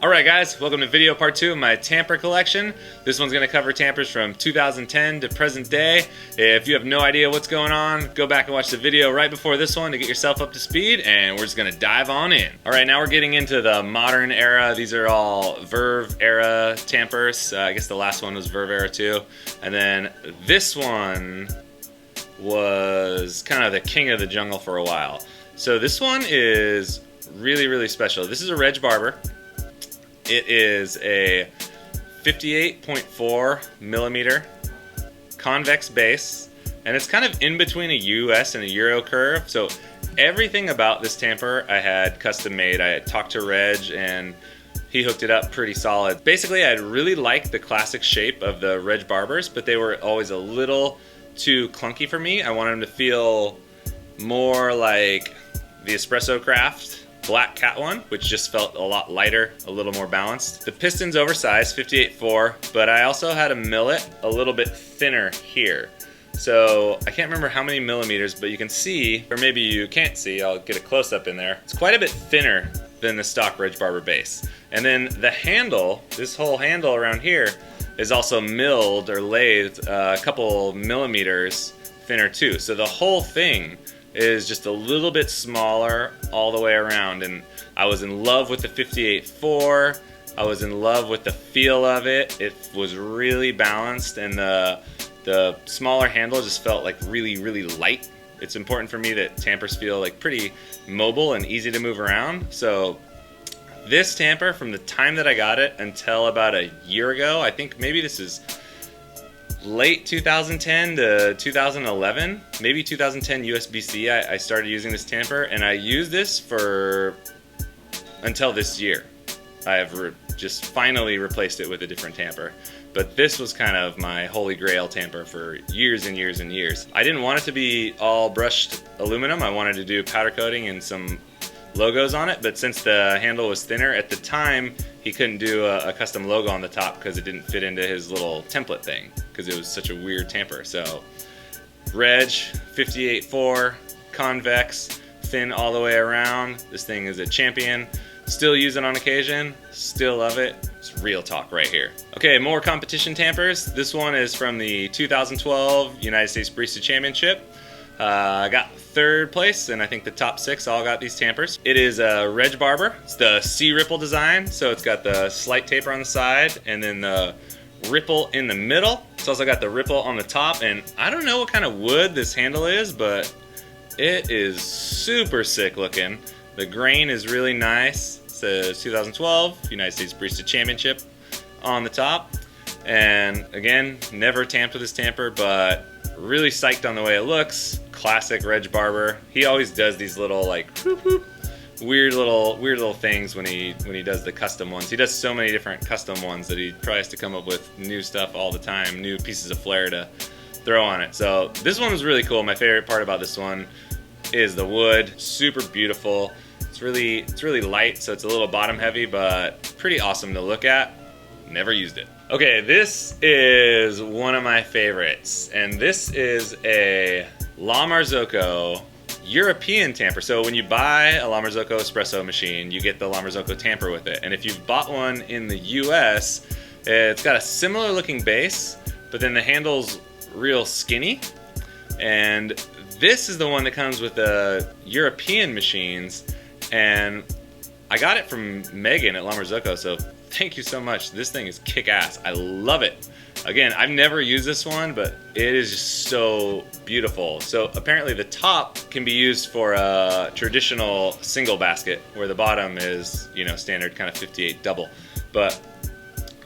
Alright guys, welcome to video part 2 of my tamper collection. This one's going to cover tampers from 2010 to present day. If you have no idea what's going on, go back and watch the video right before this one to get yourself up to speed, and we're just going to dive on in. Alright, now we're getting into the modern era. These are all Verve era tampers. I guess the last one was Verve era too. And then this one was kind of the king of the jungle for a while. So this one is really special. This is a Reg Barber. It is a 58.4 millimeter convex base, and it's kind of in between a US and a Euro curve. So everything about this tamper I had custom made. I had talked to Reg and he hooked it up pretty solid. Basically, I really liked the classic shape of the Reg Barbers, but they were always a little too clunky for me. I wanted them to feel more like the Espresso Craft Black Cat one, which just felt a lot lighter, a little more balanced. The piston's oversized, 58.4, but I also had to mill it a little bit thinner here. So I can't remember how many millimeters, but you can see, or maybe you can't see, I'll get a close-up in there. It's quite a bit thinner than the stock Reg Barber base. And then the handle, this whole handle around here, is also milled or lathed a couple millimeters thinner too. So the whole thing is just a little bit smaller all the way around, and I was in love with the 58.4. I was in love with the feel of it. It was really balanced, and the smaller handle just felt like really light. It's important for me that tampers feel like pretty mobile and easy to move around. So this tamper, from the time that I got it until about a year ago, I think maybe this is late 2010 to 2011, maybe 2010 USB-C, I started using this tamper, and I used this for until this year. I have just finally replaced it with a different tamper. But this was kind of my holy grail tamper for years and years and years. I didn't want it to be all brushed aluminum. I wanted to do powder coating and some logos on it, but since the handle was thinner at the time, he couldn't do a custom logo on the top because it didn't fit into his little template thing because it was such a weird tamper. So Reg 58.4 convex, thin all the way around. This thing is a champion. Still use it on occasion, still love it. It's real talk right here. Okay, more competition tampers. This one is from the 2012 United States Barista Championship. I got third place, and I think the top 6 all got these tampers. It is a Reg Barber. It's the C-ripple design, so it's got the slight taper on the side and then the ripple in the middle. It's also got the ripple on the top, and I don't know what kind of wood this handle is, but it is super sick looking. The grain is really nice. It says 2012 United States Barista Championship on the top. And again, never tamped with this tamper, but really psyched on the way it looks. Classic Reg Barber. He always does these little like weird little things when he does the custom ones. He does so many different custom ones that he tries to come up with new stuff all the time, new pieces of flair to throw on it. So this one was really cool. My favorite part about this one is the wood. Super beautiful. It's really light, so it's a little bottom heavy, but pretty awesome to look at. Never used it. Okay, this is one of my favorites, and this is a La Marzocco European tamper. So when you buy a La Marzocco espresso machine, you get the La Marzocco tamper with it. And if you've bought one in the US, it's got a similar looking base, but then the handle's real skinny. And this is the one that comes with the European machines, and I got it from Megan at La Marzocco, so thank you so much. This thing is kick-ass. I love it. Again, I've never used this one, but it is just so beautiful. So apparently the top can be used for a traditional single basket, where the bottom is, you know, standard kind of 58 double. But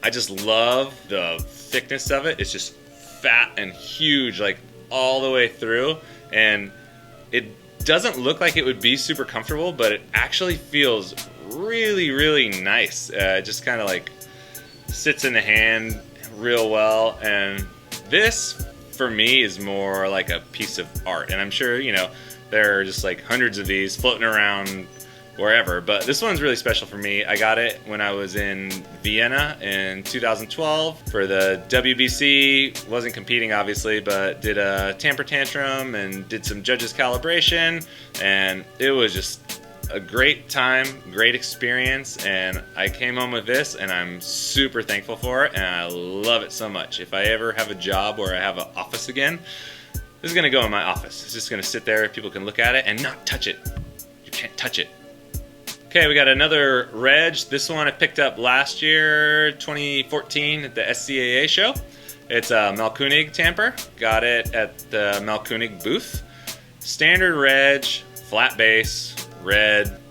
I just love the thickness of it. It's just fat and huge, like all the way through. And it doesn't look like it would be super comfortable, but it actually feels really nice. It just kind of like sits in the hand real well, and this for me is more like a piece of art. And I'm sure, you know, there are just like hundreds of these floating around wherever, but this one's really special for me. I got it when I was in Vienna in 2012 for the WBC. Wasn't competing obviously, but did a tamper tantrum and did some judges calibration, and it was just a great time, great experience, and I came home with this and I'm super thankful for it, and I love it so much. If I ever have a job where I have an office again, this is gonna go in my office. It's just gonna sit there, people can look at it and not touch it. You can't touch it. Okay, we got another Reg. This one I picked up last year, 2014, at the SCAA show. It's a Mel Kuhn tamper. Got it at the Mel Kuhn booth. Standard Reg, flat base, red,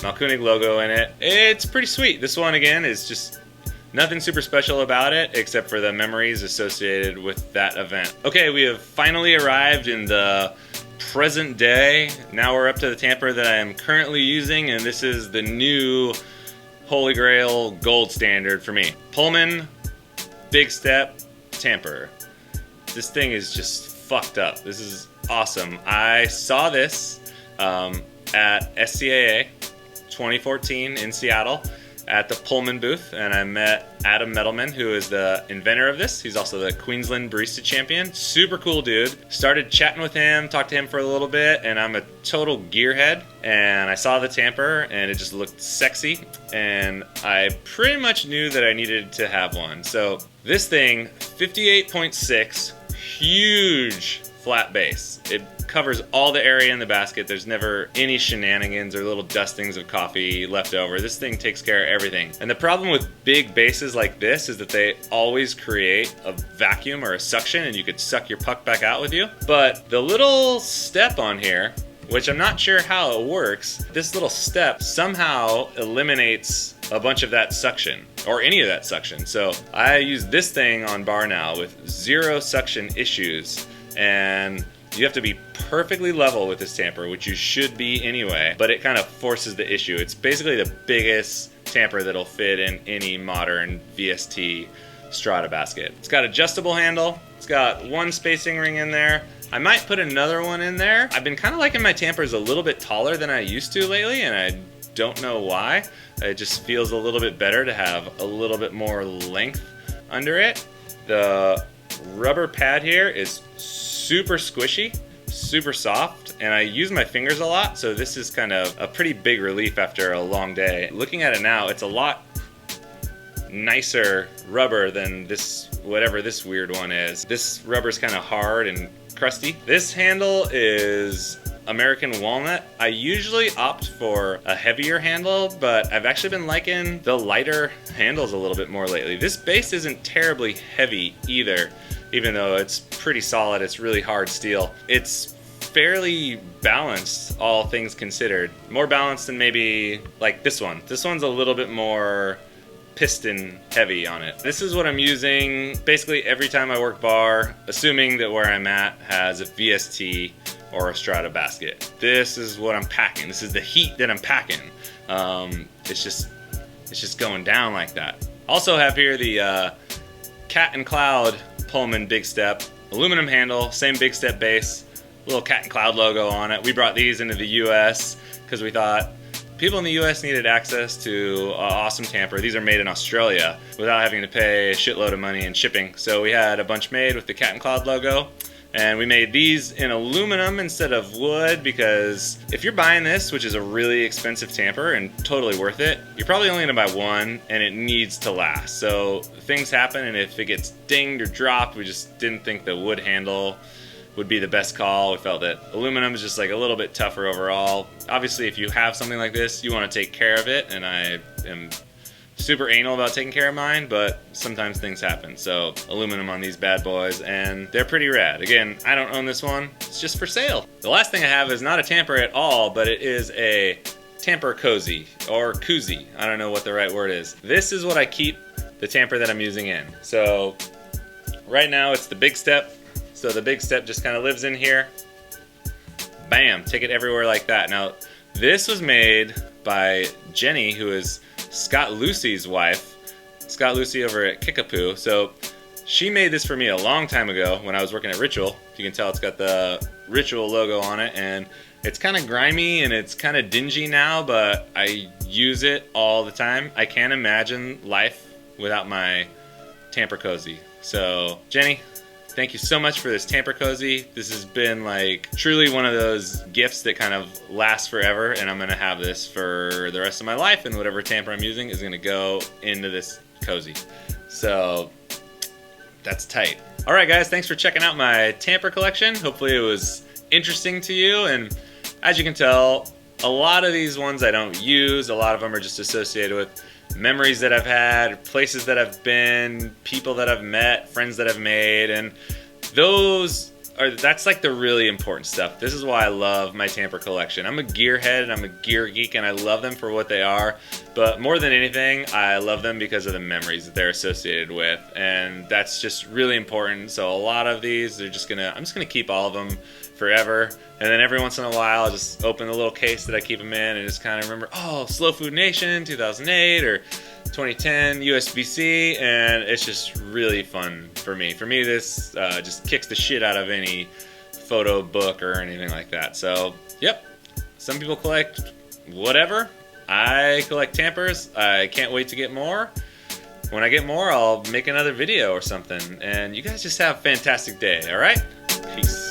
Mel Kuhn logo in it. It's pretty sweet. This one, again, is just nothing super special about it except for the memories associated with that event. Okay, we have finally arrived in the present day. Now we're up to the tamper that I am currently using, and this is the new Holy Grail gold standard for me. Pullman Big Step tamper. This thing is just fucked up. This is awesome. I saw this at SCAA 2014 in Seattle at the Pullman booth, and I met Adam Metalman, who is the inventor of this. He's also the Queensland barista champion. Super cool dude. Started chatting with him, talked to him for a little bit, and I'm a total gearhead. And I saw the tamper, and it just looked sexy, and I pretty much knew that I needed to have one. So this thing, 58.6, huge flat base. It covers all the area in the basket. There's never any shenanigans or little dustings of coffee left over. This thing takes care of everything. And the problem with big bases like this is that they always create a vacuum or a suction, and you could suck your puck back out with you. But the little step on here, which I'm not sure how it works, this little step somehow eliminates a bunch of that suction, or any of that suction. So I use this thing on bar now with zero suction issues, and you have to be perfectly level with this tamper, which you should be anyway, but it kind of forces the issue. It's basically the biggest tamper that'll fit in any modern VST Strata basket. It's got adjustable handle. It's got one spacing ring in there. I might put another one in there. I've been kind of liking my tampers a little bit taller than I used to lately, and I don't know why. It just feels a little bit better to have a little bit more length under it. The rubber pad here is super squishy, super soft, and I use my fingers a lot, so this is kind of a pretty big relief after a long day. Looking at it now, it's a lot nicer rubber than this, whatever this weird one is. This rubber's kind of hard and crusty. This handle is American walnut. I usually opt for a heavier handle, but I've actually been liking the lighter handles a little bit more lately. This base isn't terribly heavy either, even though it's pretty solid. It's really hard steel. It's fairly balanced, all things considered. More balanced than maybe like this one. This one's a little bit more piston heavy on it. This is what I'm using basically every time I work bar, assuming that where I'm at has a VST or a Strata basket. This is what I'm packing. This is the heat that I'm packing. It's just going down like that. Also have here the Cat and Cloud Pullman Big Step, aluminum handle, same Big Step base, little Cat and Cloud logo on it. We brought these into the US because we thought people in the US needed access to an awesome tamper. These are made in Australia without having to pay a shitload of money in shipping. So we had a bunch made with the Cat and Cloud logo. And we made these in aluminum instead of wood because if you're buying this, which is a really expensive tamper and totally worth it, you're probably only gonna buy one and it needs to last. So things happen, and if it gets dinged or dropped, we just didn't think the wood handle would be the best call. We felt that aluminum is just like a little bit tougher overall. Obviously, if you have something like this, you wanna take care of it, and I am super anal about taking care of mine, but sometimes things happen. So aluminum on these bad boys, and they're pretty rad. Again, I don't own this one. It's just for sale. The last thing I have is not a tamper at all, but it is a Tamper Cozy, or koozie. I don't know what the right word is. This is what I keep the tamper that I'm using in. So right now it's the Big Step. So the Big Step just kind of lives in here. Bam, take it everywhere like that. Now, this was made by Jenny, who is Scott Lucy's wife, Scott Lucy over at Kickapoo. So she made this for me a long time ago when I was working at Ritual. You can tell it's got the Ritual logo on it, and it's kind of grimy and it's kind of dingy now, but I use it all the time. I can't imagine life without my Tamper Cozy. So Jenny, thank you so much for this Tamper Cozy. This has been like truly one of those gifts that kind of lasts forever, and I'm gonna have this for the rest of my life, and whatever tamper I'm using is gonna go into this cozy. So that's tight. All right, guys, thanks for checking out my tamper collection. Hopefully it was interesting to you, and as you can tell, a lot of these ones I don't use. A lot of them are just associated with memories that I've had, places that I've been, people that I've met, friends that I've made, and that's like the really important stuff. This is why I love my tamper collection. I'm a gearhead and I'm a gear geek, and I love them for what they are, but more than anything, I love them because of the memories that they're associated with, and that's just really important. So a lot of these, I'm just gonna keep all of them forever, and then every once in a while I'll just open the little case that I keep them in and just kind of remember, oh, Slow Food Nation 2008 or 2010 USBC, and it's just really fun for me. For me, this just kicks the shit out of any photo book or anything like that. So, yep, some people collect whatever. I collect tampers. I can't wait to get more. When I get more, I'll make another video or something. And you guys just have a fantastic day, all right? Peace.